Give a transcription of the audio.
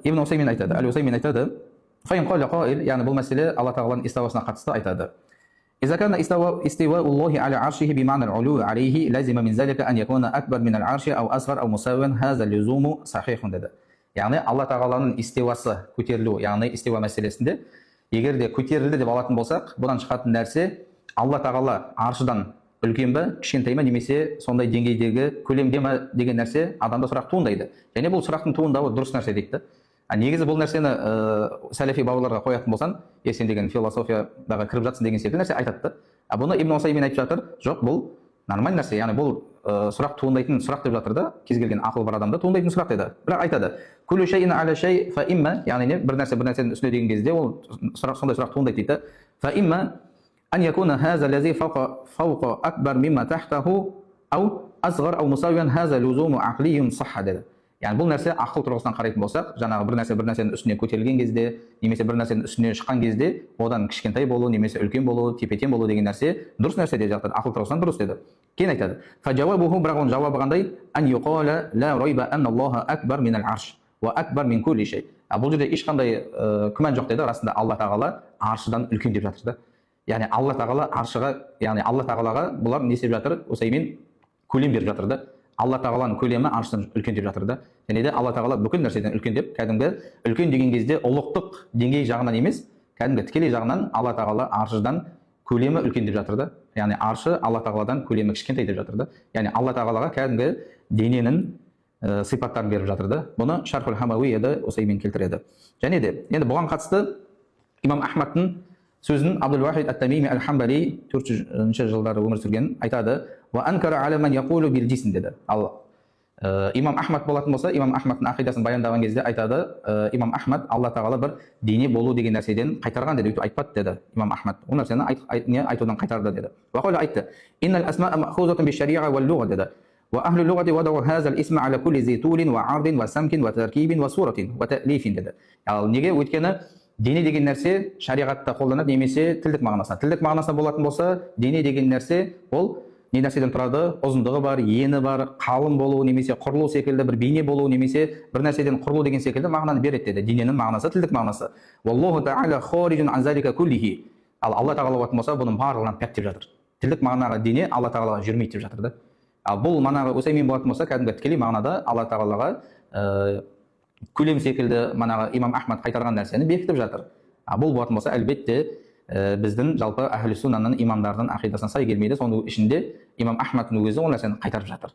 Ибн Усаймин айтады, Аль-Усаймин айтады, фаин қала қаил, яғни бұл мәселе Алла тағаланың истауасына қатысты айтады. إذا كان استواء الله على عرشه بمعنى العلو عليه لازم من ذلك أن يكون أكبر من العرش أو أصغر أو مساويا هذا اللزوم صحيح деді. Яғни Алла тағаланың истауасы көтерілу, яғни истауа мәселесінде егер де көтерілді деп алатын болсақ, бұдан шығатын нәрсе Алла тағала аршыдан үлкен бе, кішкентай ма, немесе сондай деңгейдегі көлемде ме деген нәрсе адамда сұрақ туындайды. Және бұл сұрақтың туындауы дұрыс нәрсе дейді. Негізі бұл нәрсені сәләфи бабаларға қоятын болсан, сен деген философиядағы кіріп жатсың деген секілді нәрсе айтады. Бұны Ибн Усаймин айтып жатыр, жоқ, бұл нормаль нәрсе, яғни бұл сұрақ туындайтын сұрақ деп жатыр да, кез келген ақыл бар адамда туындайтын сұрақ деді. Бірақ айтады, күллу шайин аля шай фа имма, яғни бір нәрсенің үстіне деген кезде ол сондай сұрақ туындайды дейді. Фа имма ан якуна хаза лази фауқа акбар мимма тахтаху ау асғар ау мусавиян хаза лузуму ақлиюн сахха деді. Яғни бұл нәрсе ақыл тұрғысынан қарайтын болсақ, жаңағы бір нәрсенің үстіне көтерілген кезде, немесе бір нәрсенің үстіне шыққан кезде, одан кішкентай болу, немесе үлкен болу, тепе-тең болу деген нәрсе дұрыс нәрсе деп жатыр, ақыл тұрғысынан дұрыс деді. Кейін айтады, фажауабуху, бірақ оның жауабы қандай? Ан юқала ла райба анна Аллаха акбар минал арш ва акбар мин кулли шей. Бұл жерде ешқандай күмән жоқ деді, расында Алла тағала аршыдан үлкен деп жатыр да. Яғни Алла тағала аршыға, яғни Алла тағалаға бұлар не істеп жатыр? Усаймин көлем беріп жатыр да. Алла тағаланың көлемі аршыдан үлкен деп жатыр да. Және де Алла тағала бүкіл нәрседен үлкен деп, кәдімгі үлкен деген кезде ұлықтық деңгей жағынан емес, кәдімгі тікелей жағынан Алла тағала аршыдан көлемі үлкен деп жатыр да. Яғни аршы Алла тағаладан көлемі кішкентай деп жатыр да. Яғни Алла тағалаға кәдімгі дененің сипаттарын беріп жатыр да. Бұны Шархул Хамауияда Усаймин келтіреді. Және де енді бұған қатысты имам Ахмадтың сөзін Абдул Вахид ат-Тамими аль-Хамбали 400 жылдары өмір сүрген айтады. Ва анкара аля ман яқулу бил жисм деді. Ал имам Ахмад болатын болса, имам Ахмадтың ақидасын баяндаған кезде айтады, имам Ахмад Алла тағала бір дене болу деген нәрседен қайтарған деді, өйтіп айтпады деді имам Ахмад. Ол нәрсені айтудан қайтарды деді. Ва қала айтты, иннал асмаа махузатун би шариа вал луга деді. Ва ахлу лугати вадау хазал исма аля кулли зитулин ва ардин ва самкин ва таркибин ва суратин ва та'лифин деді. Ал неге? Өйткені дене деген нәрсе шариғатта қолданады, немесе тілдік мағынасында. Тілдік мағынасында болатын болса, дене деген нәрсе ол не нәрседен тұрады? Ұзындығы бар, ені бар, қалың болу, немесе құрылу секілді бір бейне болу, немесе бір нәрседен құрылу деген секілді мағынаны береді деді. Дененің мағынасы тілдік мағынасы. Валлаху тағала хориджун ан залика куллихи. Ал Алла тағала болатын болса, бұның барлығынан пәк деп жатыр. Тілдік мағынаға дене Алла тағалаға жүрмейді деп жатыр да. Ал бұл мағынаға Усаймин болатын болса, кәдімгі тікелей мағынада Алла тағалаға көлем секілді манағы имам Ахмад қайтарған нәрсені бекітіп жатыр. Бұл болатын болса, әлбетте біздің жалпы әхлі суннаның имамдарының ақидасына сай келмейді. Соның ішінде имам Ахмадтың өзі ол нәрсені қайтарып жатыр.